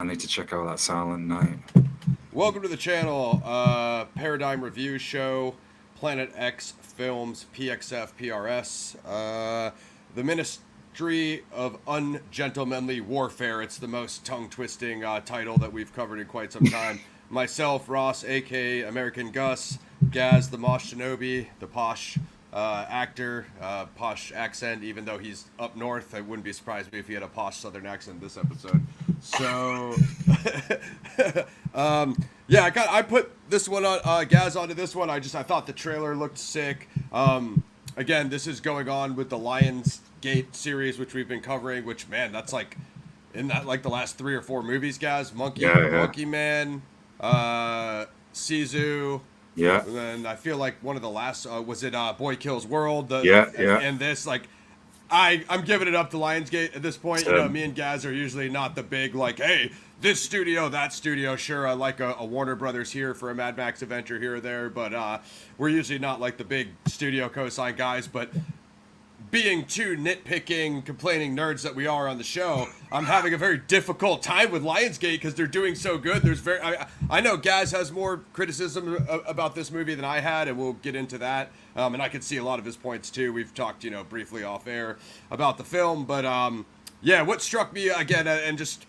I need to check out that Silent Night. Welcome to the channel, Paradigm Review Show, Planet X Films, PXF, PRS, the Ministry of Ungentlemanly Warfare. It's the most tongue-twisting title that we've covered in quite some time. Myself, Ross, aka American Gus, Gaz, the Mosh Shinobi, the posh actor, posh accent, even though he's up north. I wouldn't be surprised if he had a posh southern accent this episode. So, yeah, I put this one on, Gaz onto this one. I thought the trailer looked sick. Again, this is going on with the Lionsgate series, which we've been covering, which, man, that's like, in that like the last 3 or 4 movies, Gaz? Monkey Man, Sisu. Yeah, And then I feel like one of the last was it Boy Kills World. yeah. And this like I'm giving it up to Lionsgate at this point. You know, me and Gaz are usually not the big like, hey, this studio, that studio. Sure, I like a Warner Brothers here for a Mad Max adventure here or there, but we're usually not like the big studio co-sign guys. But being two nitpicking, complaining nerds that we are on the show, I'm having a very difficult time with Lionsgate because they're doing so good. I know Gaz has more criticism about this movie than I had, and we'll get into that. And I can see a lot of his points too. We've talked, briefly off air about the film, but yeah, what struck me again, and just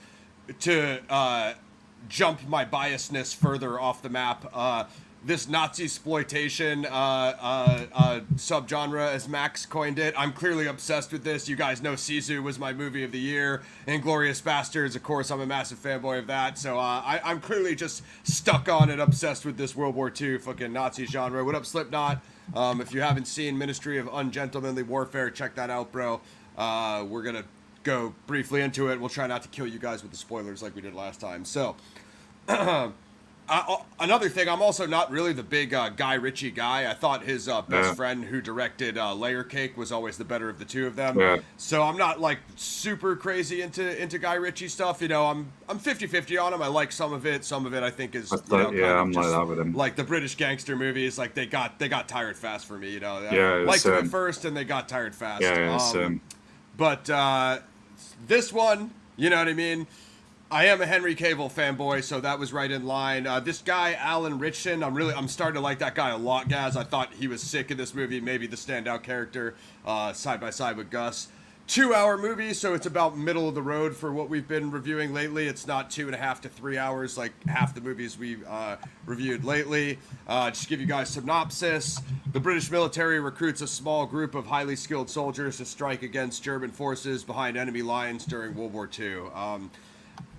to jump my biasness further off the map. This Nazi exploitation subgenre, as Max coined it. I'm clearly obsessed with this. You guys know Sisu was my movie of the year. Inglourious Bastards, of course, I'm a massive fanboy of that. So I'm clearly just stuck on and obsessed with this World War II fucking Nazi genre. What up, Slipknot? If you haven't seen Ministry of Ungentlemanly Warfare, check that out, bro. We're going to go briefly into it. We'll try not to kill you guys with the spoilers like we did last time. So... another thing, I'm also not really the big Guy Ritchie guy. I thought his best friend who directed Layer Cake was always the better of the two of them. Yeah. So I'm not like super crazy into Guy Ritchie stuff. I'm 50-50 on him. I like some of it. Some of it I think is I'm like that with him. Like the British gangster movies, like they got tired fast for me. Yeah, I liked them at first and they got tired fast. Yeah, but this one, you know what I mean. I am a Henry Cavill fanboy, so that was right in line. This guy, Alan Ritchson, I'm starting to like that guy a lot, Gaz. I thought he was sick in this movie, maybe the standout character, side by side with Gus. 2-hour movie, so it's about middle of the road for what we've been reviewing lately. It's not 2.5 to 3 hours like half the movies we've reviewed lately. Just to give you guys synopsis. The British military recruits a small group of highly skilled soldiers to strike against German forces behind enemy lines during World War II.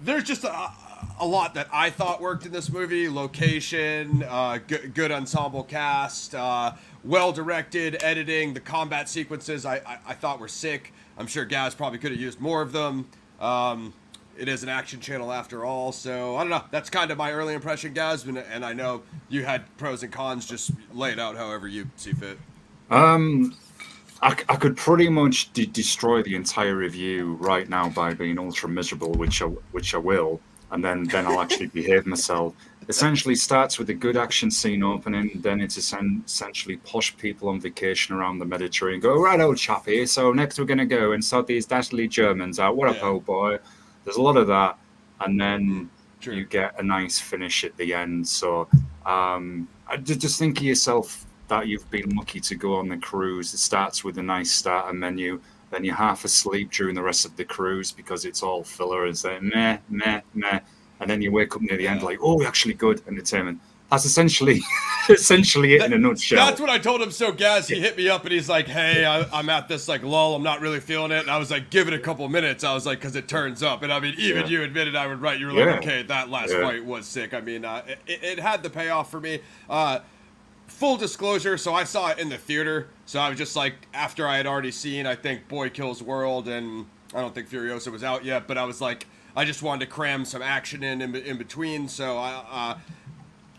There's just a lot that I thought worked in this movie. Location, good ensemble cast, well-directed editing. The combat sequences I thought were sick. I'm sure Gaz probably could have used more of them. It is an action channel after all, so I don't know. That's kind of my early impression, Gaz, and I know you had pros and cons. Just lay it out however you see fit. I could pretty much destroy the entire review right now by being ultra miserable, which I will, and then I'll actually behave myself. Essentially starts with a good action scene opening, then it's essentially posh people on vacation around the Mediterranean. Go, right, old chappy, so next we're going to go and sort these dastardly Germans out. What up, old boy? There's a lot of that, and then you get a nice finish at the end. So just think of yourself that you've been lucky to go on the cruise. It starts with a nice starter menu, then you're half asleep during the rest of the cruise because it's all filler and say meh, and then you wake up near the end like, oh, actually good entertainment. That's essentially it in a nutshell. That's what I told him. So Gaz, he hit me up and he's like, hey, I'm at this like lull, I'm not really feeling it. And I was like, give it a couple minutes. I was like, because it turns up. And I mean, even you admitted I would write. You were like, okay, that last fight was sick. I mean, it had the payoff for me. Full disclosure, so I saw it in the theater, so I was just like, after I had already seen, I think, Boy Kills World, and I don't think Furiosa was out yet, but I was like, I just wanted to cram some action in between, so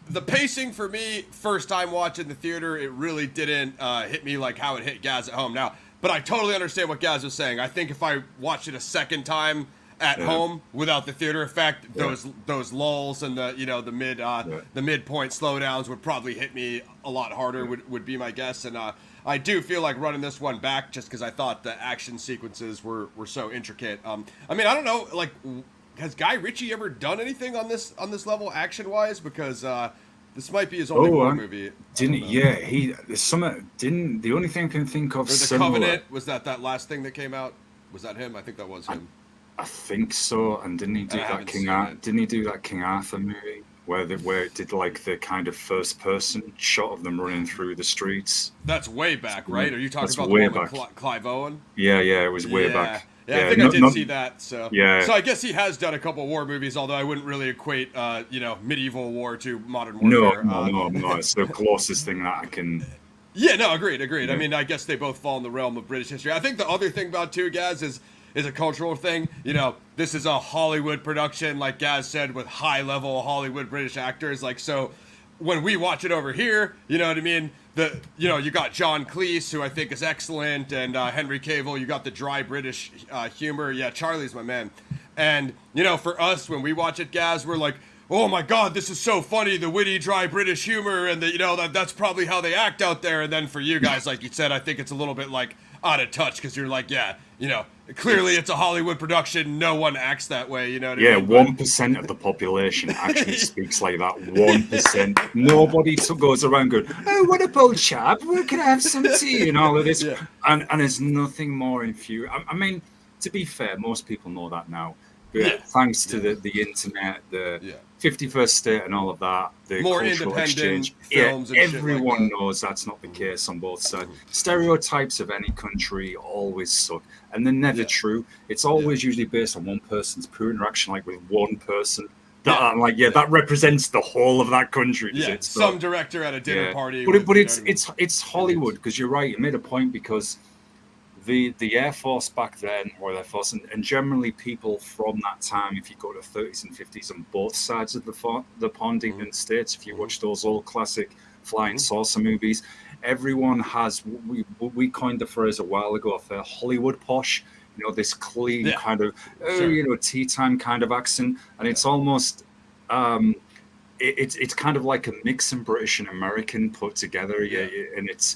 the pacing for me, first time watching the theater, it really didn't hit me like how it hit Gaz at home. Now, but I totally understand what Gaz was saying. I think if I watched it a second time, at home without the theater effect, those lulls and the midpoint slowdowns would probably hit me a lot harder. Would be my guess, and I do feel like running this one back just because I thought the action sequences were so intricate. I mean, I don't know, like has Guy Ritchie ever done anything on this level action wise? Because this might be his only war movie. Didn't yeah he there's some didn't the only thing I can think of or the similar, Covenant, was that last thing that came out? Was that him? I think that was him. I think so. And didn't he do that Didn't he do that King Arthur movie where it did like the kind of first person shot of them running through the streets? That's way back, right? Are you talking about way the one back. with Clive Owen? Yeah, it was way back. Yeah, I think I did see that. So yeah. So I guess he has done a couple war movies, although I wouldn't really equate medieval war to modern warfare. No. It's the closest thing that I can. Yeah, no, agreed. Yeah. I mean, I guess they both fall in the realm of British history. I think the other thing about too, Gaz, is a cultural thing. You know, this is a Hollywood production, like Gaz said, with high-level Hollywood British actors. Like, so when we watch it over here, you know what I mean? You got John Cleese, who I think is excellent, and Henry Cavill. You got the dry British humor. Yeah, Charlie's my man. And, for us, when we watch it, Gaz, we're like, oh my God, this is so funny, the witty, dry British humor, and that's probably how they act out there. And then for you guys, like you said, I think it's a little bit like out of touch, because you're like, clearly it's a Hollywood production. No one acts that way, you know what I mean? 1% of the population actually speaks like that. 1%. Nobody goes around going, oh, what a bold chap, we can have some tea and all of this. Yeah. And there's nothing more infuriating. I mean, to be fair, most people know that now. Thanks to the internet, the 51st state and all of that, the more cultural exchange. Films and everyone shit like knows that's not the case on both sides. Stereotypes of any country always suck, and they're never true. It's always usually based on one person's poor interaction, like with one person. That represents the whole of that country. Yeah, some director at a dinner party. But it's Hollywood, because you're right. You made a point, because the Air Force back then, or Air Force, and generally people from that time, if you go to the 30s and 50s on both sides of the pond, even in the States, if you watch those old classic flying saucer movies, everyone has, we coined the phrase a while ago, of Hollywood posh, this clean kind of, tea time kind of accent. And it's almost, it's kind of like a mix of British and American put together. And it's,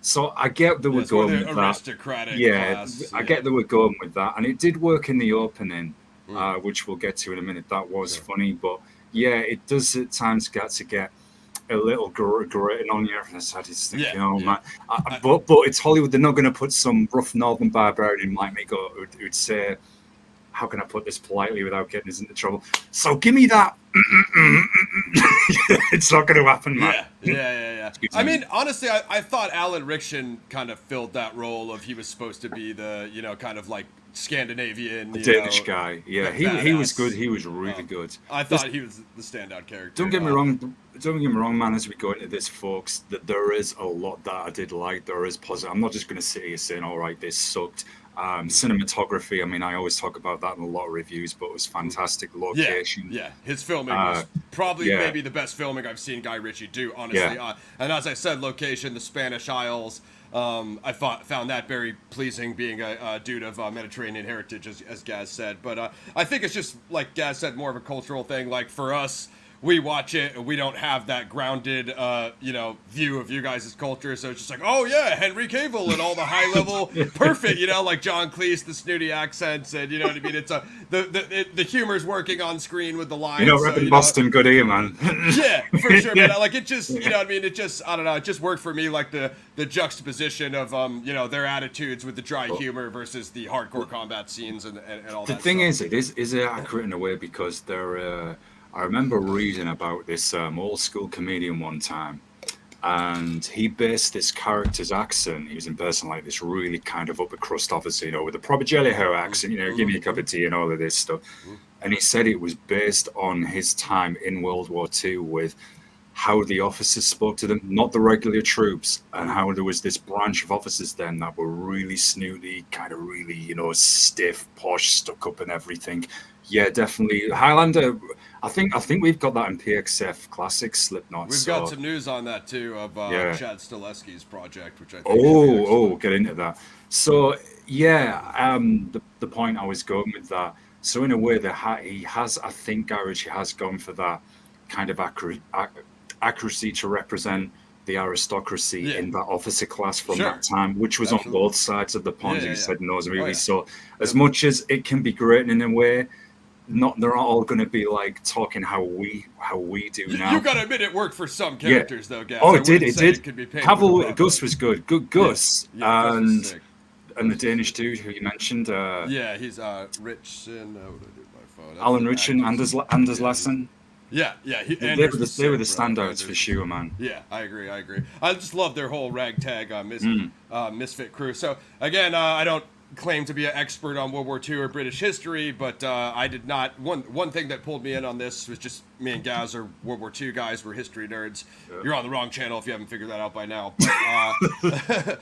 so I get that we're going with that. Aristocratic class. I get that we're going with that, and it did work in the opening, which we'll get to in a minute. That was funny, but it does at times get a little grating on you. And I just think, man. But it's Hollywood. They're not going to put some rough northern barbarian like me who'd say, how can I put this politely without getting us into trouble? So give me that. It's not going to happen, man. Yeah. I mean, honestly, I thought Alan Ritchson kind of filled that role of, he was supposed to be the, kind of like Scandinavian, Danish guy. Yeah, he was good. He was really good. I thought he was the standout character. Don't get me wrong, man. As we go into this, folks, that there is a lot that I did like. There is positive. I'm not just going to sit here saying, all right, this sucked. Cinematography, I mean, I always talk about that in a lot of reviews, but it was fantastic. Location. Yeah. His filming was probably maybe the best filming I've seen Guy Ritchie do, honestly. And as I said, location, the Spanish Isles, I found that very pleasing, being a dude of Mediterranean heritage, as Gaz said. But I think it's just, like Gaz said, more of a cultural thing. Like, for us, we watch it and we don't have that grounded, view of you guys' culture. So it's just like, oh yeah, Henry Cavill and all the high level, perfect, like John Cleese, the snooty accents, and you know what I mean. It's the humor's working on screen with the lines. Repping Boston, good ear, man. Yeah, for sure. But like, it just, you know what I mean. It just, I don't know. It just worked for me, like the juxtaposition of their attitudes with the dry humor versus the hardcore combat scenes and all that. The thing is, it is accurate in a way, because they're. I remember reading about this old school comedian one time, and he based this character's accent. He was in person like this really kind of upper crust officer, with a proper jelly hoe accent, give me a cup of tea and all of this stuff. And he said it was based on his time in World War II with how the officers spoke to them, not the regular troops, and how there was this branch of officers then that were really snooty, kind of really, stiff, posh, stuck up and everything. Yeah, definitely. Highlander, I think we've got that in PXF Classics, Slipknot. We've got some news on that too, of Chad Stileski's project, which I think we'll get into that. So the point I was going with that. So in a way, I think Guy Ritchie has gone for that kind of accuracy to represent the aristocracy in that officer class from that time, which was on both sides of the pond. He said in those movies. So as much as it can be great in a way, they're not all going to be like talking how we do now. You gotta admit it worked for some Yeah. characters though, Gaz. Oh, I it did. wouldn't It say did. could be painted with a Cavill, broad Gus brush. was good. Good Gus, Yeah, Gus was sick. and the Danish dude who you mentioned, Yeah, he's Ritchson. What did I do with my phone? That's Alan the Ritchson, actor's- Anders Lassen. Yeah. They were the standouts for sure, man. Yeah, I agree. I just love their whole ragtag misfit crew. So again, I don't claim to be an expert on World War II or British history, but I did not. One thing that pulled me in on this was just me and Gaz are World War II guys. We're history nerds. Yeah. You're on the wrong channel if you haven't figured that out by now. But,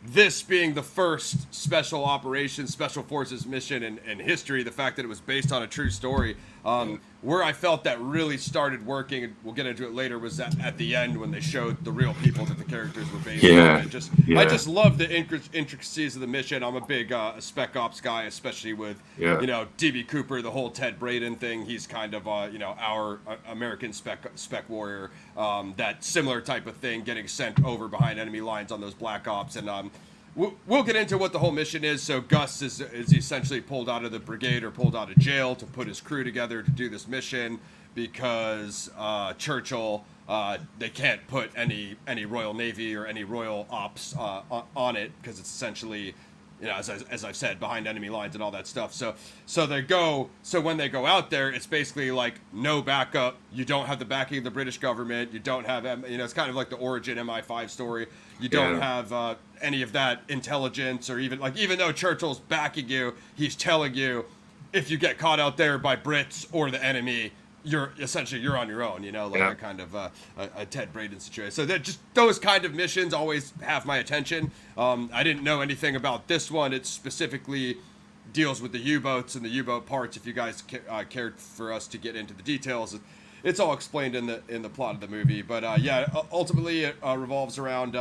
this being the first special operations, special forces mission in history, the fact that it was based on a true story, where I felt that really started working, and we'll get into it later, was at the end when they showed the real people that the characters were based on. I just love the intricacies of the mission. I'm a big spec ops guy, especially with DB Cooper, the whole Ted Braden thing. He's kind of our American spec warrior. That similar type of thing, getting sent over behind enemy lines on those black ops, and we'll get into what the whole mission is. So Gus is essentially pulled out of the brigade or pulled out of jail to put his crew together to do this mission because Churchill, they can't put any Royal Navy or any Royal Ops on it because it's essentially, as I've said, behind enemy lines and all that stuff. So when they go out there, it's basically like no backup. You don't have the backing of the British government. You don't have, it's kind of like the origin MI5 story. You don't have any of that intelligence, or even though Churchill's backing you, he's telling you if you get caught out there by Brits or the enemy, you're on your own, a kind of a Ted Braden situation. So those kind of missions always have my attention. I didn't know anything about this one. It specifically deals with the U-boats and the U-boat parts. If you guys cared for us to get into the details, it's all explained in the plot of the movie. But ultimately it revolves around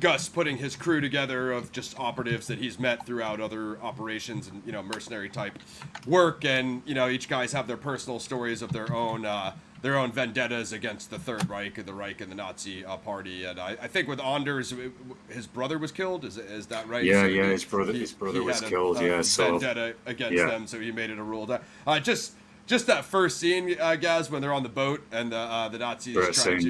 Gus putting his crew together of just operatives that he's met throughout other operations and mercenary type work, and each guys have their personal stories of their own vendettas against the Third Reich and the Nazi party. And I think with Anders, his brother was killed. Is that right? Yeah, so his brother was killed. So vendetta against them, so he made it a rule. Just that first scene, guys, when they're on the boat and the Nazis try to search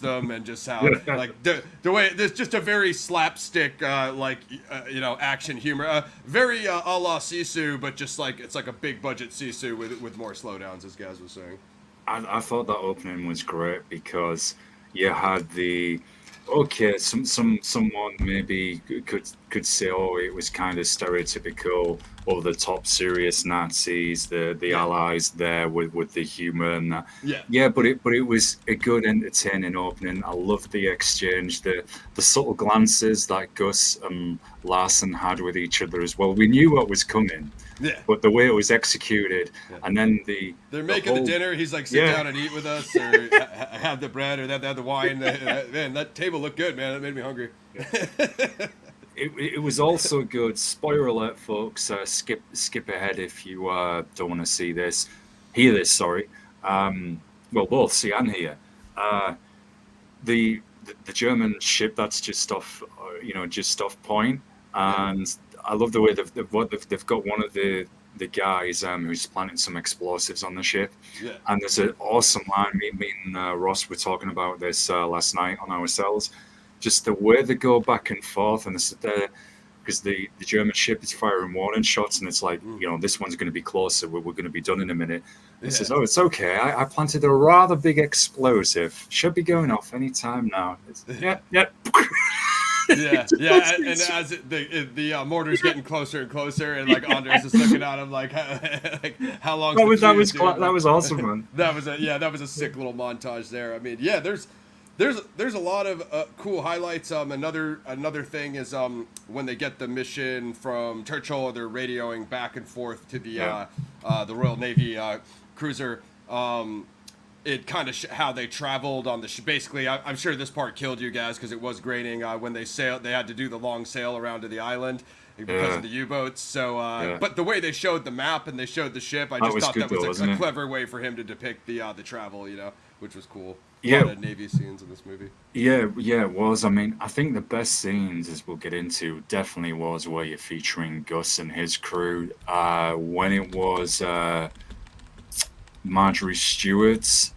them, and just how the way there's just a very slapstick action humor, very a la Sisu, but just like it's like a big budget Sisu with more slowdowns, as Gaz was saying. I thought that opening was great because you had someone maybe could say, oh, it was kind of stereotypical, over the top serious Nazis, the Allies there with the humor and that. But it was a good entertaining opening. I loved the exchange, the subtle glances that Gus and Larson had with each other as well. We knew what was coming. Yeah. But the way it was executed, and then they're making the dinner. He's like, sit down and eat with us, or have the bread, or have the wine. Man, that table looked good, man. That made me hungry. It was also good. Spoiler alert, folks. Skip ahead if you don't want to hear this. Sorry. Both see and hear. The German ship that's just off point, and I love the way they've got one of the guys who's planting some explosives on the ship. Yeah. And there's an awesome line. Me and Ross were talking about this last night on our cells. Just the way they go back and forth, and because the German ship is firing warning shots, and it's like, this one's going to be closer. We're going to be done in a minute. He says, "Oh, it's okay. I planted a rather big explosive. Should be going off any time now." Yeah. And as the mortar's getting closer and closer, and like Anders is looking at him like how long? That was awesome, man. that was a sick little montage there. I mean, there's a lot of cool highlights. Another thing is when they get the mission from Churchill, they're radioing back and forth to the Royal Navy cruiser. It kind of how they traveled on the basically. I'm sure this part killed you guys because it was grating when they sailed. They had to do the long sail around to the island, because of the U-boats. So, but the way they showed the map and they showed the ship, I just thought that was a clever way for him to depict the travel, which was cool. A lot of Navy scenes in this movie. Yeah, it was. I mean, I think the best scenes, as we'll get into, definitely was where you're featuring Gus and his crew. When it was Marjorie Stewart,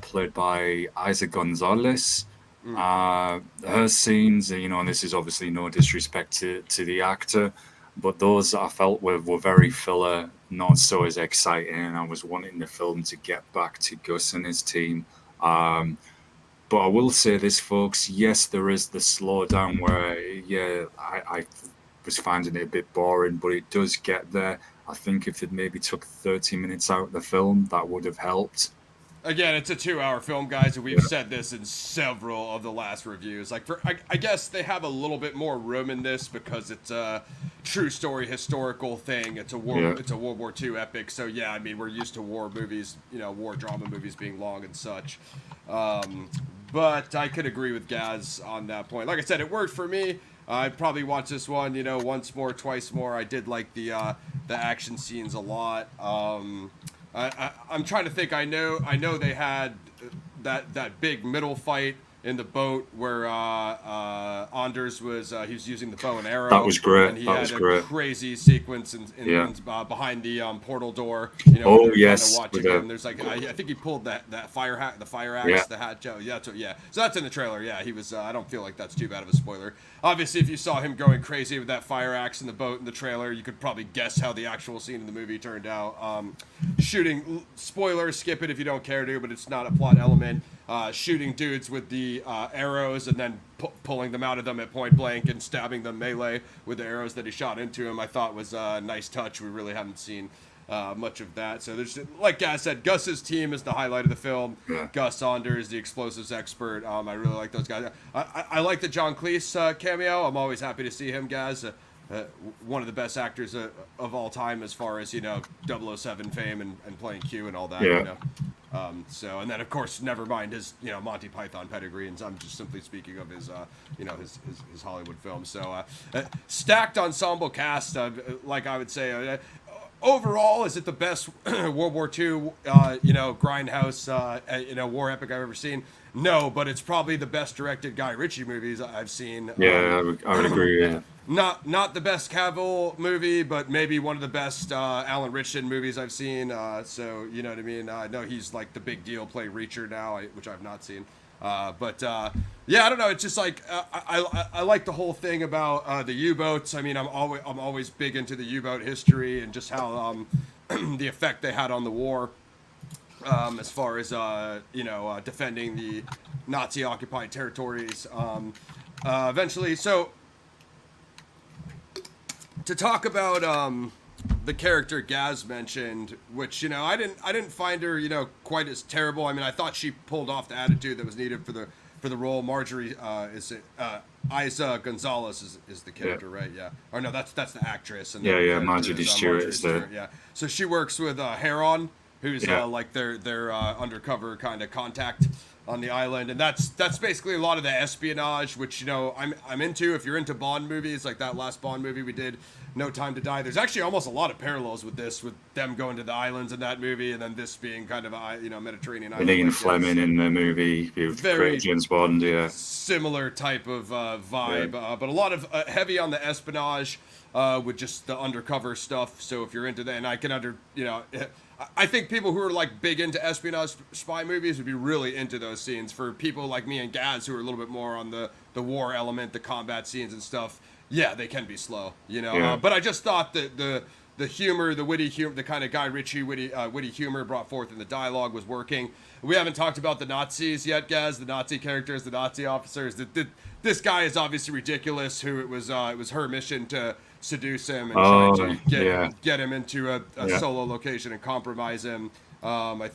played by Isa Gonzalez. Her scenes, and this is obviously no disrespect to the actor, but those I felt were very filler, not so as exciting. I was wanting the film to get back to Gus and his team. But I will say this, folks, yes, there is the slowdown where, I was finding it a bit boring, but it does get there. I think if it maybe took 30 minutes out of the film, that would have helped. Again, it's a 2-hour film, guys, and we've said this in several of the last reviews. Like, I guess they have a little bit more room in this because it's a true story, historical thing. It's a World War II epic. So yeah, I mean, we're used to war movies, war drama movies being long and such. But I could agree with Gaz on that point. Like I said, it worked for me. I'd probably watch this one, once more, twice more. I did like the action scenes a lot. I'm trying to think. I know they had that big middle fight in the boat where Anders was he was using the bow and arrow. That was great. And he had a crazy sequence behind the portal door. Oh yes. And there's like I think he pulled the fire axe, the hatch. Yeah. So that's in the trailer. Yeah, he was. I don't feel like that's too bad of a spoiler. Obviously, if you saw him going crazy with that fire axe in the boat in the trailer, you could probably guess how the actual scene in the movie turned out. Shooting spoilers, skip it if you don't care to, but it's not a plot element. Shooting dudes with the arrows and then pulling them out of them at point blank and stabbing them melee with the arrows that he shot into him, I thought was a nice touch. We really haven't seen much of that. So there's, like I said, Gus's team is the highlight of the film. Yeah. Gus Saunders, the explosives expert. I really like those guys. I like the John Cleese cameo. I'm always happy to see him, guys. One of the best actors of all time as far as 007 fame and playing Q and all that. Yeah. So, and then of course, never mind his Monty Python pedigree, and I'm just simply speaking of his his Hollywood films. So stacked ensemble cast, like I would say. Overall, is it the best World War II, Grindhouse, war epic I've ever seen? No, but it's probably the best directed Guy Ritchie movies I've seen. Yeah, I would agree. Yeah. Not the best Cavill movie, but maybe one of the best Alan Ritchson movies I've seen. So you know what I mean. I know he's like the big deal play Reacher now, which I've not seen. But I don't know. It's just like I like the whole thing about the U-boats. I mean, I'm always big into the U-boat history and just how the effect they had on the war, as far as defending the Nazi-occupied territories. Eventually, so to talk about the character Gaz mentioned, which I didn't find her quite as terrible. I mean, I thought she pulled off the attitude that was needed for the role. Marjorie Isa Gonzalez is the character, right? Yeah. Or no, that's the actress. And Marjorie Stewart is the. Yeah. So she works with Heron, who's like their undercover kind of contact on the island, and that's basically a lot of the espionage, which I'm into. If you're into Bond movies, like that last Bond movie we did, No Time to Die, there's actually almost a lot of parallels with this, with them going to the islands in that movie, and then this being kind of a Mediterranean island. Ian Fleming in the movie, very James Bond, similar type of vibe, but a lot of heavy on the espionage, with just the undercover stuff. So if you're into that, and I can I think people who are like big into espionage spy movies would be really into those scenes. For people like me and Gaz who are a little bit more on the war element, the combat scenes and stuff, they can be slow, but I just thought that the humor, the witty humor, the kind of Guy Ritchie witty humor brought forth in the dialogue was working. We haven't talked about the Nazis yet, Gaz, the Nazi characters, the Nazi officers. This guy is obviously ridiculous, who it was her mission to seduce him and try to get him into a solo location and compromise him. I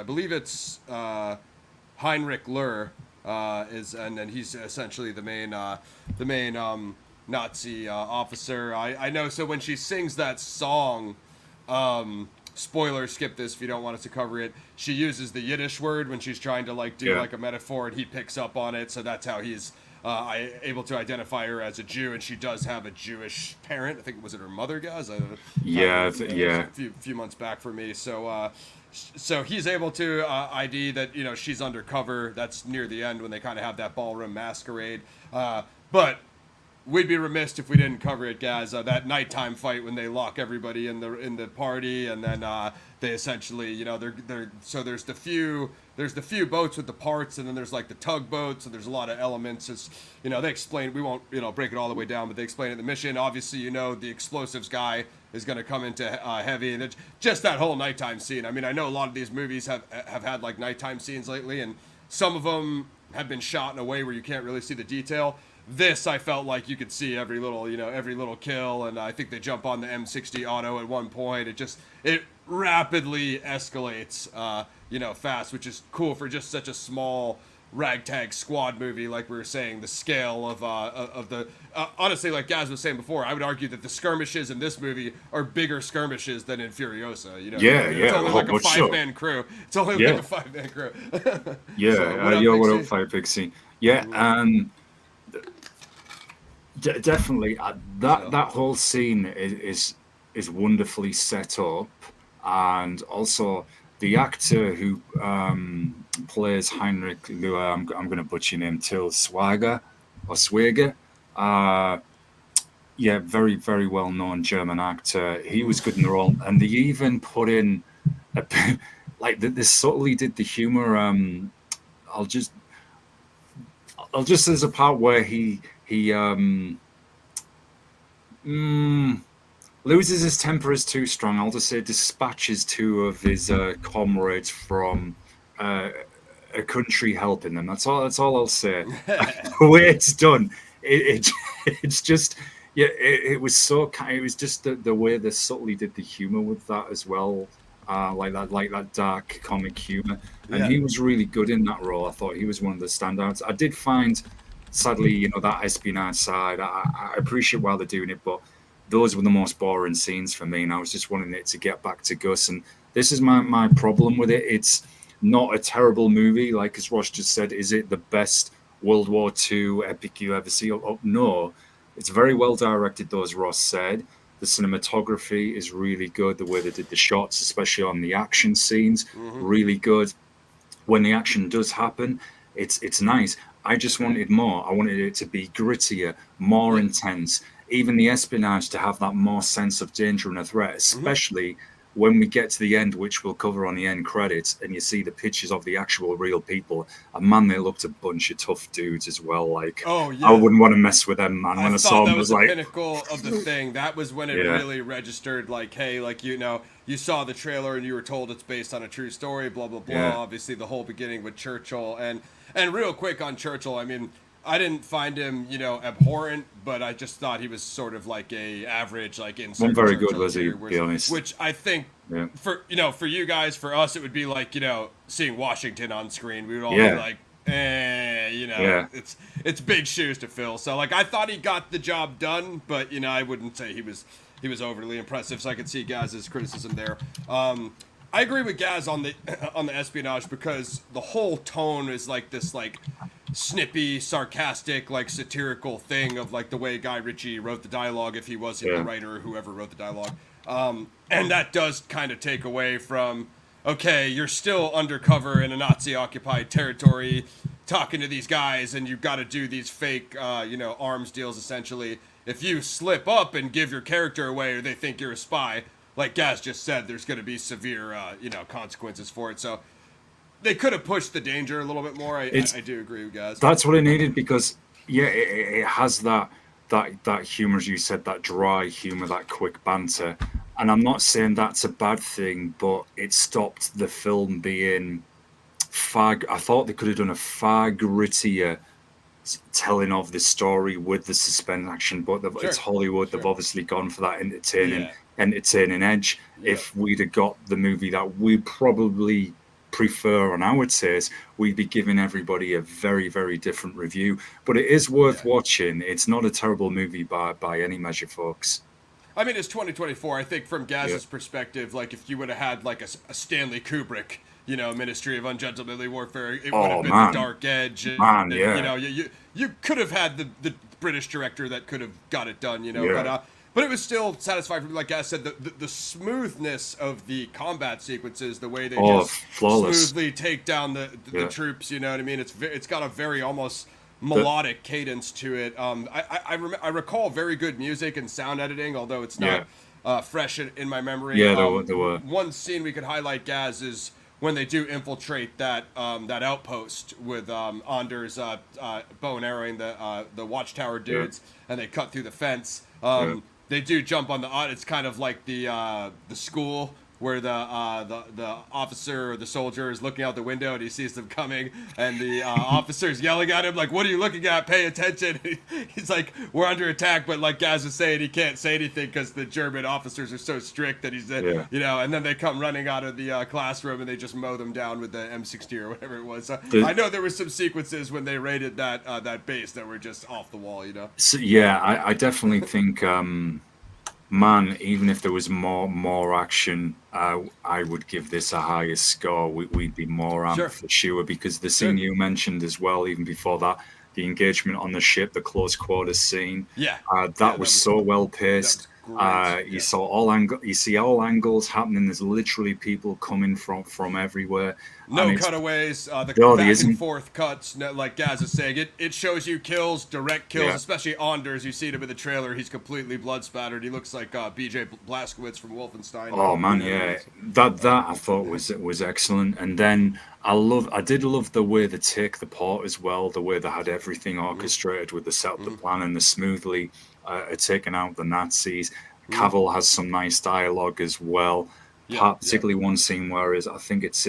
believe it's Heinrich Löhr and he's essentially the main Nazi officer. I know. So when she sings that song, spoiler, skip this if you don't want us to cover it. She uses the Yiddish word when she's trying to do like a metaphor, and he picks up on it. So that's how he's able to identify her as a Jew, and she does have a Jewish parent. I think was it her mother, guys? Yeah, yeah. A few months back for me. So he's able to ID that she's undercover. That's near the end when they kind of have that ballroom masquerade. But we'd be remiss if we didn't cover it, guys. That nighttime fight when they lock everybody in the party, and then they essentially, there's the few boats with the parts, and then there's like the tugboats, and there's a lot of elements. It's they explain. We won't break it all the way down, but they explain in the mission. Obviously, the explosives guy is going to come into heavy, and it's just that whole nighttime scene. I mean, I know a lot of these movies have had like nighttime scenes lately, and some of them have been shot in a way where you can't really see the detail. This, I felt like you could see every little kill, and I think they jump on the M60 auto at one point. It rapidly escalates, fast, which is cool for just such a small ragtag squad movie. Like we were saying, the scale of the honestly, like Gaz was saying before, I would argue that the skirmishes in this movie are bigger skirmishes than in Furiosa. It's only like a five-man crew. It's only like a five-man crew. Yeah, so, what up, Five Pixie? Yeah, definitely. That whole scene is wonderfully set up, and also the actor who plays Heinrich, who I'm going to butcher your name, Till Schweiger. Yeah, very, very well known German actor. He was good in the role, and they even put in they subtly did the humor. I'll just there's a part where he loses his temper is too strong. I'll just say dispatches two of his comrades from a country helping them. That's all I'll say. The way it's done, it's just it was so kind. It was just the way they subtly did the humor with that as well. Like that dark comic humor, and he was really good in that role. I thought he was one of the standouts. I did find, sadly, that espionage side. I appreciate why they're doing it, but those were the most boring scenes for me, and I was just wanting it to get back to Gus. And this is my problem with it. It's not a terrible movie, like as Ross just said. Is it the best World War II epic you ever see? Oh no, it's very well directed, though, as Ross said. The cinematography is really good. The way they did the shots, especially on the action scenes, really good. When the action does happen, it's nice. I just wanted more. I wanted it to be grittier, more intense. Even the espionage to have that more sense of danger and a threat, especially when we get to the end, which we'll cover on the end credits, and you see the pictures of the actual real people. And man, they looked a bunch of tough dudes as well. Like, I wouldn't want to mess with them, man. When I saw them, was like, the pinnacle of the thing. That was when it really registered. Like, hey, like you saw the trailer and you were told it's based on a true story. Blah blah blah. Yeah. Obviously, the whole beginning with Churchill and real quick on Churchill. I mean, I didn't find him, abhorrent, but I just thought he was sort of like a average, like in one very good, was he? Be honest. Which I think for you guys, for us, it would be like seeing Washington on screen. We would all be like, it's big shoes to fill. So like I thought he got the job done, but I wouldn't say he was overly impressive. So I could see Gaz's criticism there. I agree with Gaz on the espionage because the whole tone is like this like snippy, sarcastic, like satirical thing of like the way Guy Ritchie wrote the dialogue, if he was the writer or whoever wrote the dialogue. And that does kind of take away from, okay, you're still undercover in a Nazi-occupied territory talking to these guys, and you've got to do these fake, arms deals, essentially. If you slip up and give your character away or they think you're a spy, like Gaz just said, there's going to be severe, consequences for it. So they could have pushed the danger a little bit more. I do agree with Gaz. That's what it needed because, it has that humor, as you said, that dry humor, that quick banter. And I'm not saying that's a bad thing, but it stopped the film being I thought they could have done a far grittier telling of the story with the suspense action, but it's Hollywood. They've obviously gone for that entertaining edge. If we'd have got the movie that we probably prefer on our taste, we'd be giving everybody a very, very different review. But it is worth watching. It's not a terrible movie by any measure, folks. I mean, it's 2024. I think from Gaz's perspective, like if you would have had like a Stanley Kubrick Ministry of Ungentlemanly Warfare. It would Oh have been the man, Dark Edge, man, and yeah, you could have had the British director that could have got it done, yeah. but it was still satisfying for me. Like I said, the smoothness of the combat sequences, the way they Oh, just flawless. smoothly take down the Yeah. troops. You know what I mean? It's got a very almost The, melodic cadence to it. I recall very good music and sound editing, although it's yeah, not fresh in my memory. yeah. There were. One scene we could highlight, Gaz, is when they do infiltrate that outpost with Anders bow and arrowing the watchtower Yeah, dudes, and they cut through the fence. yeah. They do jump on the. It's kind of like the school where the officer or the soldier is looking out the window and he sees them coming, and the officer's yelling at him like, "What are you looking at? Pay attention!" He's like, "We're under attack," but like Gaz was saying, he can't say anything because the German officers are so strict that he's, Yeah. And then they come running out of the classroom and they just mow them down with the M60 or whatever it was. I know there were some sequences when they raided that base that were just off the wall. So, yeah, I definitely think, man, even if there was more action, I would give this a higher score. We'd be more amped Sure. for sure, because the scene you mentioned as well, even before that, the engagement on the ship, the close quarters scene, Yeah. that was so well paced. Great. You saw you see all angles happening. There's literally people coming from everywhere. No And it's- cutaways, the No, there back isn't. and forth cuts, like Gaz is saying. It shows you kills, direct kills, Yeah. especially Anders. You see him in the trailer. He's completely blood spattered. He looks like BJ Blazkowicz from Wolfenstein. Oh man, yeah, that I thought was excellent. And then I did love the way they take the port as well, the way they had everything orchestrated with the set up the plan and the smoothly taking out the Nazis. Cavill has some nice dialogue as well. Particularly one scene where I think it's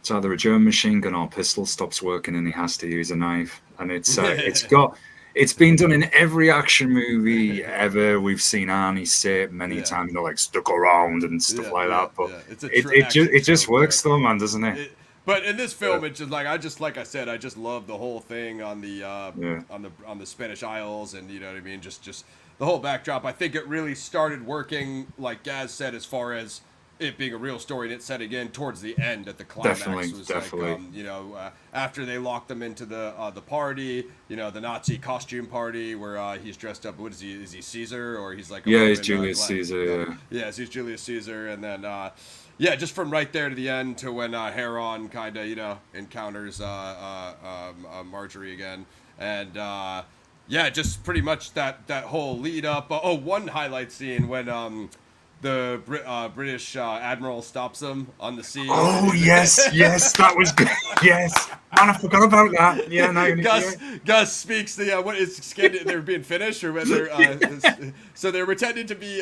either a German machine gun or pistol stops working and he has to use a knife, and it's been done in every action movie ever. We've seen Arnie say it many times, like "stuck around" and stuff like that. But It's a it just trope, works though, man, doesn't it? But in this film, it's just like I said, I just love the whole thing on the on the Spanish Isles, and you know what I mean. Just the whole backdrop. I think it really started working, like Gaz said, as far as it being a real story, and it setting in towards the end at the climax. Definitely. Like, after they locked them into the party, the Nazi costume party where he's dressed up. What is he? Is he Caesar, or he's like a Yeah, he's Roman, Julius Caesar. Yeah. Yes, he's Julius Caesar, and then just from right there to the end to when Heron kind of encounters Marjorie again, and just pretty much that whole lead up. One highlight scene when the British admiral stops them on the sea. Oh yes, that was good. Yes, man, I forgot about that. Yeah, no, Gus speaks the what is they're being Finnish or whether so they're pretending to be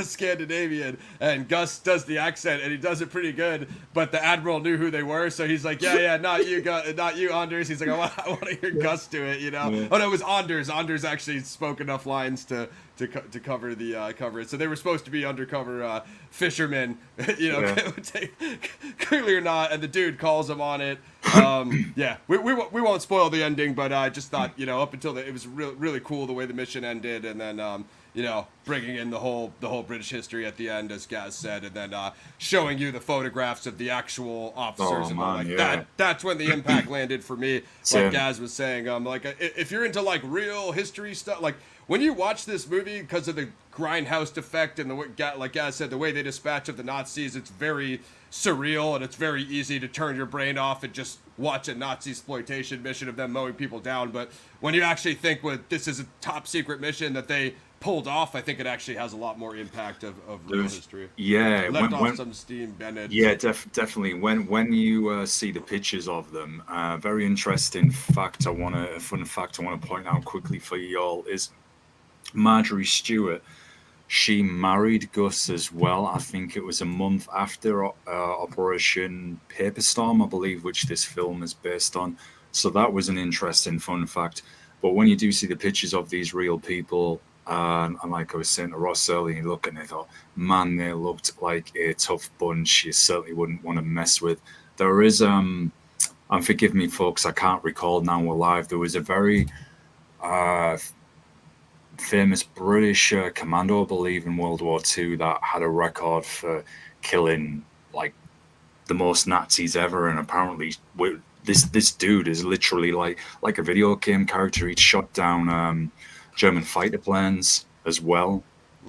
Scandinavian, and Gus does the accent and he does it pretty good. But the admiral knew who they were, so he's like, yeah, not you, Anders. He's like, I want to hear Gus do it, Yeah. Oh no, it was Anders. Anders actually spoke enough lines to cover the cover. So they were supposed to be undercover fishermen, clearly or not. And the dude calls him on it. We won't spoil the ending, but I just thought, up until it was really cool the way the mission ended, and then bringing in the whole British history at the end, as Gaz said, and then showing you the photographs of the actual officers and all that. That's when the impact landed for me. Same. Like Gaz was saying, if you're into like real history stuff, like when you watch this movie, because of the Grindhouse effect and like Gaz said, the way they dispatch of the Nazis, it's very surreal and it's very easy to turn your brain off and just watch a Nazi exploitation mission of them mowing people down. But when you actually think this is a top secret mission that they pulled off, I think it actually has a lot more impact of real history. Yeah, left off some steam, Bennett. Yeah, definitely. When you see the pictures of them, very interesting fact. A fun fact I want to point out quickly for you all is Marjorie Stewart. She married Gus as well. I think it was a month after Operation Paperstorm, I believe, which this film is based on. So that was an interesting fun fact. But when you do see the pictures of these real people, and like I was saying to Ross earlier, you look and they thought, man, they looked like a tough bunch. You certainly wouldn't want to mess with. There is, and forgive me, folks, I can't recall now we're live. There was a very famous British commando, I believe, in World War II that had a record for killing like the most Nazis ever, and apparently this dude is literally like a video game character. He'd shot down German fighter planes as well,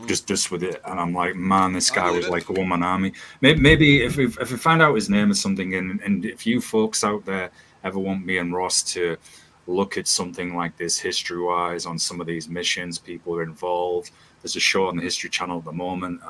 just with it. And I'm like, man, this I guy believe was it. like a one-man army. Maybe if we find out his name or something, and if you folks out there ever want me and Ross to look at something like this history-wise on some of these missions, people are involved. There's a show on the History Channel at the moment.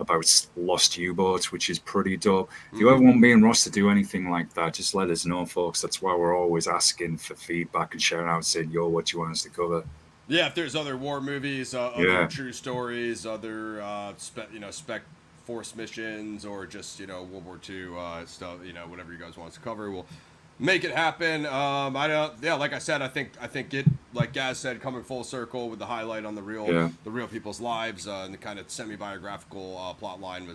About lost U-boats, which is pretty dope. If you ever want me and Ross to do anything like that, just let us know, folks. That's why we're always asking for feedback and sharing out, saying, yo, what do you want us to cover? Yeah, if there's other war movies, other Yeah. true stories, other spec force missions, or just World War II stuff, whatever you guys want us to cover, we'll make it happen. I don't. Yeah, like I said, I think it, like Gaz said, coming full circle with the highlight on the real people's lives and the kind of semi-biographical plot line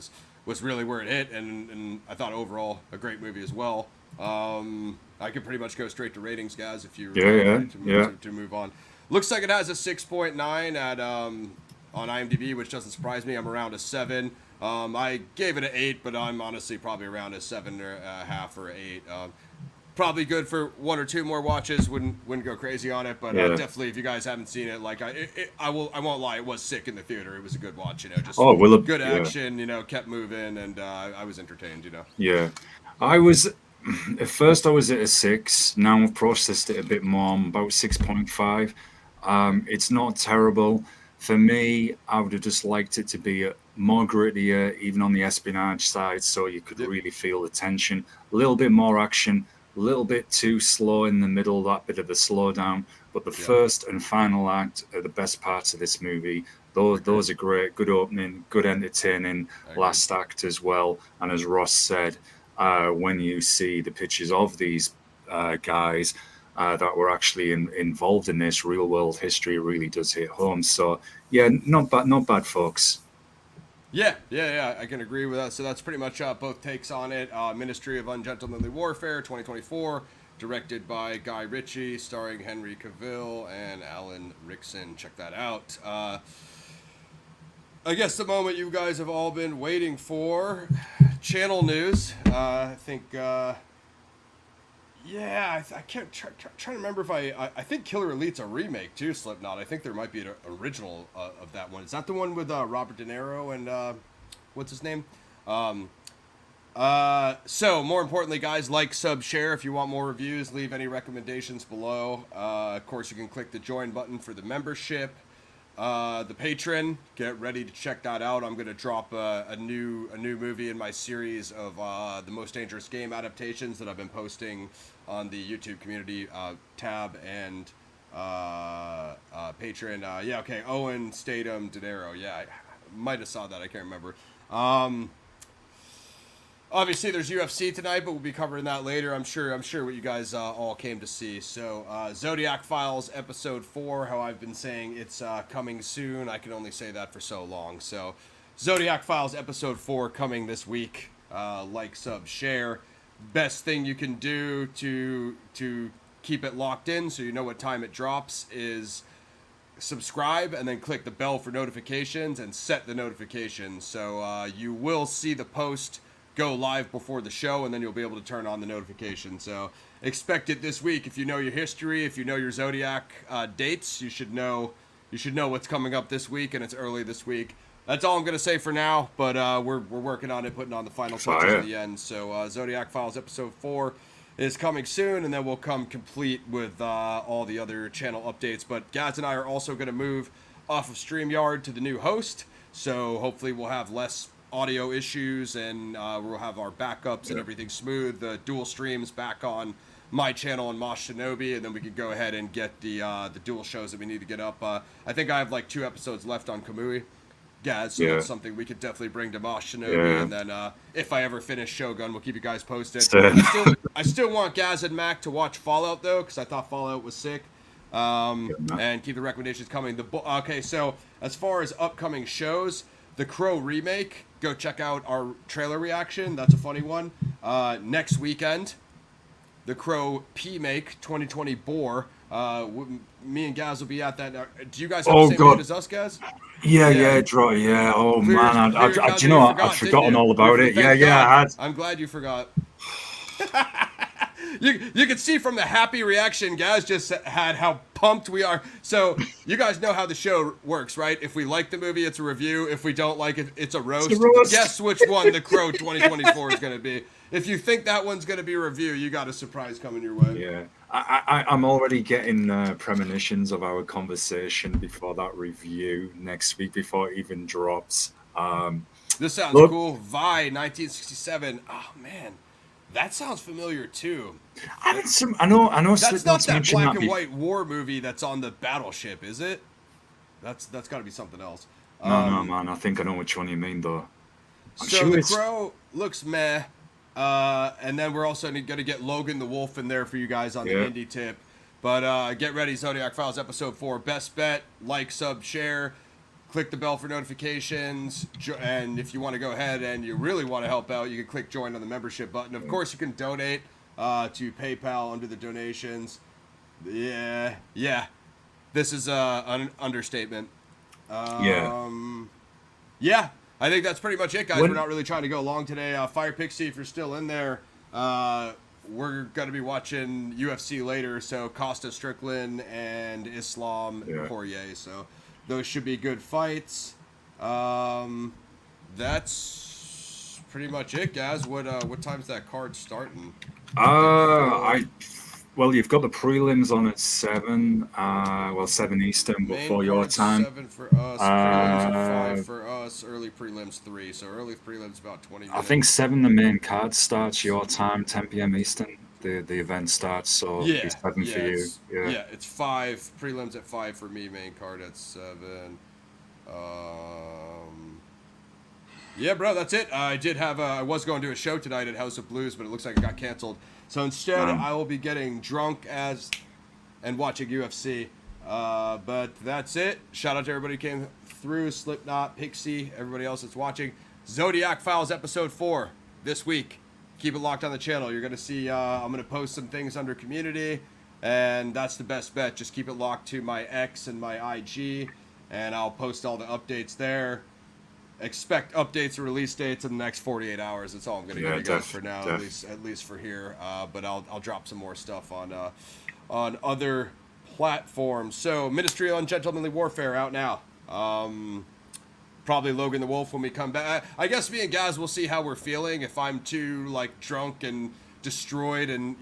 was really where it hit, and I thought overall a great movie as well. I could pretty much go straight to ratings, guys, if you to move on. Looks like it has a 6.9 at on IMDb, which doesn't surprise me. I'm around a 7. I gave it an 8, but I'm honestly probably around a 7 or a half or 8. Probably good for 1 or 2 more watches. Wouldn't go crazy on it, but definitely if you guys haven't seen it, like I won't lie, it was sick in the theater. It was a good watch, just good action, kept moving, and I was entertained, Yeah, I was. At first, I was at a 6. Now I've processed it a bit more. I'm about 6.5. It's not terrible. For me, I would have just liked it to be more grittier, even on the espionage side, so you could really feel the tension. A little bit more action, a little bit too slow in the middle, that bit of a slowdown. But the first and final act are the best parts of this movie. Those are great, good opening, good entertaining last act as well. And as Ross said, when you see the pictures of these guys that were actually involved in this real world history, it really does hit home. So yeah, not bad, folks. Yeah, I can agree with that. So that's pretty much both takes on it. Ministry of Ungentlemanly Warfare 2024, directed by Guy Ritchie, starring Henry Cavill and Alan Ritchson. Check that out. I guess the moment you guys have all been waiting for, channel news. I think, I can't try to remember if I think Killer Elite's a remake too, Slipknot. I think there might be an original of that one. Is that the one with Robert De Niro and what's his name? So more importantly, guys, like, sub, share. If you want more reviews, leave any recommendations below. Of course, you can click the join button for the membership. The patron, get ready to check that out. I'm gonna drop a new movie in my series of the Most Dangerous Game adaptations that I've been posting on the YouTube community tab and patron. Owen Statham De Niro. Yeah, I might have saw that. I can't remember. Obviously, there's UFC tonight, but we'll be covering that later. I'm sure what you guys all came to see. So, Zodiac Files Episode 4, how I've been saying it's coming soon. I can only say that for so long. So, Zodiac Files Episode 4 coming this week. Like, sub, share. Best thing you can do to keep it locked in so you know what time it drops is subscribe and then click the bell for notifications and set the notifications. So, you will see the post go live before the show, and then you'll be able to turn on the notification. So expect it this week. If you know your history, if you know your Zodiac dates, you should know what's coming up this week, and it's early this week. That's all I'm going to say for now, but we're working on it, putting on the final touches at the end. So Zodiac Files Episode 4 is coming soon, and then we'll come complete with all the other channel updates. But Gaz and I are also going to move off of StreamYard to the new host, so hopefully we'll have less audio issues, and we'll have our backups and everything smooth. The dual streams back on my channel and Mosh Shinobi, and then we could go ahead and get the dual shows that we need to get up. I think I have like 2 episodes left on Kamui. Gaz, so that's something we could definitely bring to Mosh Shinobi, and then if I ever finish Shogun, we'll keep you guys posted. I still want Gaz and Mac to watch Fallout though, because I thought Fallout was sick. And keep the recommendations coming. Okay, so as far as upcoming shows, The Crow remake, go check out our trailer reaction. That's a funny one. Next weekend, The Crow P-Make 2020 Boar. Me and Gaz will be at that. Do you guys have Oh the same date God. as us, Gaz? Yeah, draw. Yeah. Oh man, Fear your do you God's know you what? I'd forgot, didn't forgotten you? all about it. Thank Yeah, God. I had. I'm glad you forgot. You can see from the happy reaction, Gaz just had how pumped we are. So you guys know how the show works, right? If we like the movie, it's a review. If we don't like it, it's a roast. It's a roast. Guess which one the Crow 2024 is going to be. If you think that one's going to be a review, you got a surprise coming your way. Yeah, I'm already getting premonitions of our conversation before that review next week, before it even drops. This sounds Look, cool. Vi 1967. Oh man, that sounds familiar too. I know. That's not Slipknot's that mentioned black that and white war movie that's on the battleship, is it? That's got to be something else. No, man. I think I know which one you mean, though. I'm So sure the it's. Crow looks meh, and then we're also going to get Logan the Wolf in there for you guys on the Yeah. indie tip. But get ready, Zodiac Files episode 4. Best bet, like, sub, share. Click the bell for notifications, and if you want to go ahead and you really want to help out, you can click join on the membership button. Of course, you can donate to PayPal under the donations. Yeah. This is an understatement. Yeah. Yeah, I think that's pretty much it, guys. When- We're not really trying to go long today. Fire Pixie, if you're still in there, we're going to be watching UFC later. So Costa Strickland and Islam Poirier. So those should be good fights. That's pretty much it, guys. What time's that card starting? Well, you've got the prelims on at 7. 7 Eastern, but Main for your card's time. 7 for us. Prelims are 5 for us. Early prelims 3. So early prelims about 20 minutes. I think 7 the main card starts your time, 10 p.m. Eastern. The event starts, so it'll be 7 for you. Yeah, it's 5 prelims at 5 for me. Main card at 7. Yeah, bro, that's it. I was going to a show tonight at House of Blues, but it looks like it got canceled. So instead, I will be getting drunk and watching UFC. But that's it. Shout out to everybody who came through. Slipknot, Pixie, everybody else that's watching. Zodiac Files episode 4 this week. Keep it locked on the channel. You're going to see I'm going to post some things under community, and that's the best bet. Just keep it locked to my X and my IG, and I'll post all the updates there. Expect updates and release dates in the next 48 hours. That's all I'm going to give you guys for now, at least for here. But I'll drop some more stuff on other platforms. So Ministry of Ungentlemanly Warfare out now. Probably Logan the Wolf when we come back. I guess me and Gaz will see how we're feeling. If I'm too drunk and destroyed and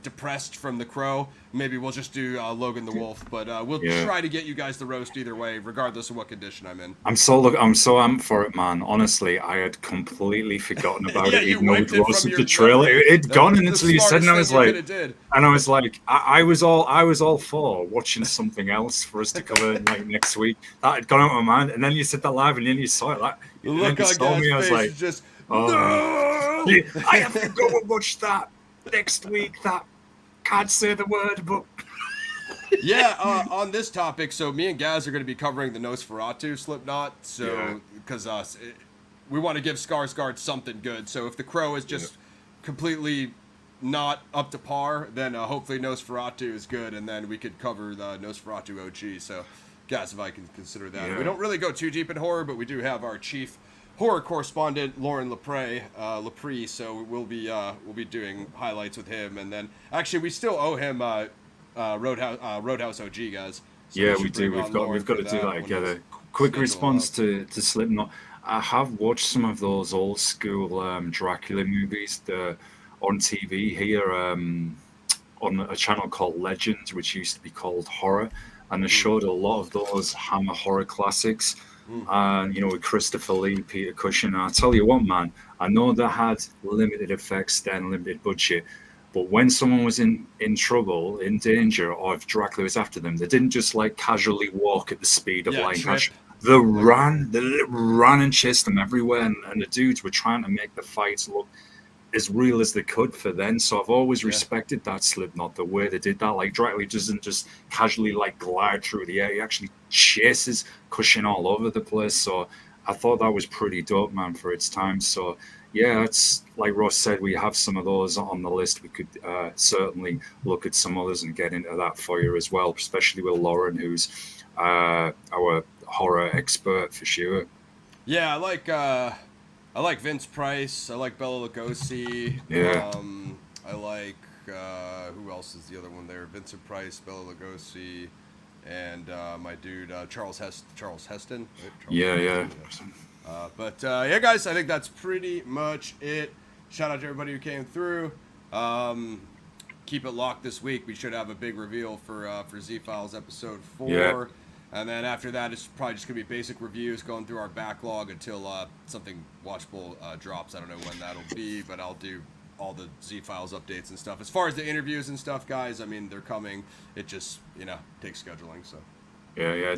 depressed from the Crow, maybe we'll just do Logan the Wolf. But we'll try to get you guys the roast either way, regardless of what condition I'm in. I'm so amped for it, man. Honestly, I had completely forgotten about it, even though it wasn't the trailer. It'd gone until you said, and I was like, I was all for watching something else for us to cover next week. That had gone out of my mind, and then you said that live, and then you saw it. The look on Gaz's I was face like, is just, no! I have to go and watch that next week. That can't say the word, but on this topic, so me and Gaz are going to be covering the Nosferatu Slipknot. So because we want to give Skarsgård something good. So if the Crow is just completely not up to par, then hopefully Nosferatu is good, and then we could cover the Nosferatu OG. So Gaz, if I can consider that. We don't really go too deep in horror, but we do have our chief horror correspondent Lauren Lepre, so we'll be doing highlights with him, and then actually we still owe him Roadhouse OG, guys. So we do. We've got to do that together. Quick response to Slipknot. I have watched some of those old school Dracula movies on TV here on a channel called Legends, which used to be called Horror, and they showed a lot of those Hammer horror classics. With Christopher Lee, Peter Cushing. And I tell you what, man, I know they had limited effects then, limited budget, but when someone was in trouble, in danger, or if Dracula was after them, they didn't just casually walk at the speed of lightning. They ran and chased them everywhere, and the dudes were trying to make the fights look as real as they could for then. So I've always respected that Slipknot, the way they did that. Dracula doesn't just casually glide through the air. He actually chases Cushing all over the place. So I thought that was pretty dope, man, for its time. So yeah, it's like Ross said, we have some of those on the list. We could certainly look at some others and get into that for you as well, especially with Lauren, who's our horror expert for sure. Yeah, I like Vince Price. I like Bela Lugosi. Yeah, I like who else is the other one there? Vincent Price, Bela Lugosi, and my dude Charles Heston. Right? yeah, yeah. But yeah, guys, I think that's pretty much it. Shout out to everybody who came through. Keep it locked this week. We should have a big reveal for Z Files episode 4. Yeah. And then after that, it's probably just going to be basic reviews going through our backlog until something watchable drops. I don't know when that'll be, but I'll do all the Z Files updates and stuff. As far as the interviews and stuff, guys, I mean, they're coming. It just, takes scheduling, so. Yeah,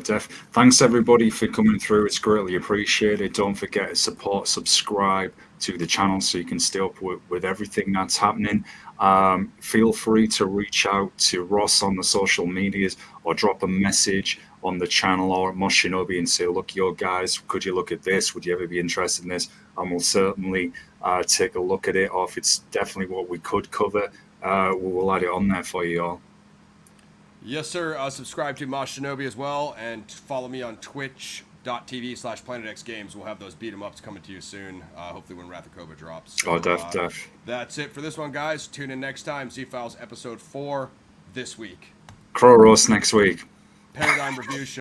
thanks everybody for coming through. It's greatly appreciated. Don't forget to subscribe to the channel so you can stay up with everything that's happening. Feel free to reach out to Ross on the social medias or drop a message on the channel or at Moshinobi and say, look, yo guys, could you look at this? Would you ever be interested in this? And we'll certainly take a look at it, or if it's definitely what we could cover, we'll add it on there for you all. Yes, sir. Subscribe to Moshinobi as well, and follow me on twitch.tv/PlanetXGames. We'll have those beat 'em ups coming to you soon, hopefully when Wrath of Cobra drops. So, def. That's it for this one, guys. Tune in next time. Z-Files episode 4 this week. Crow roast next week. Paradigm Review Show.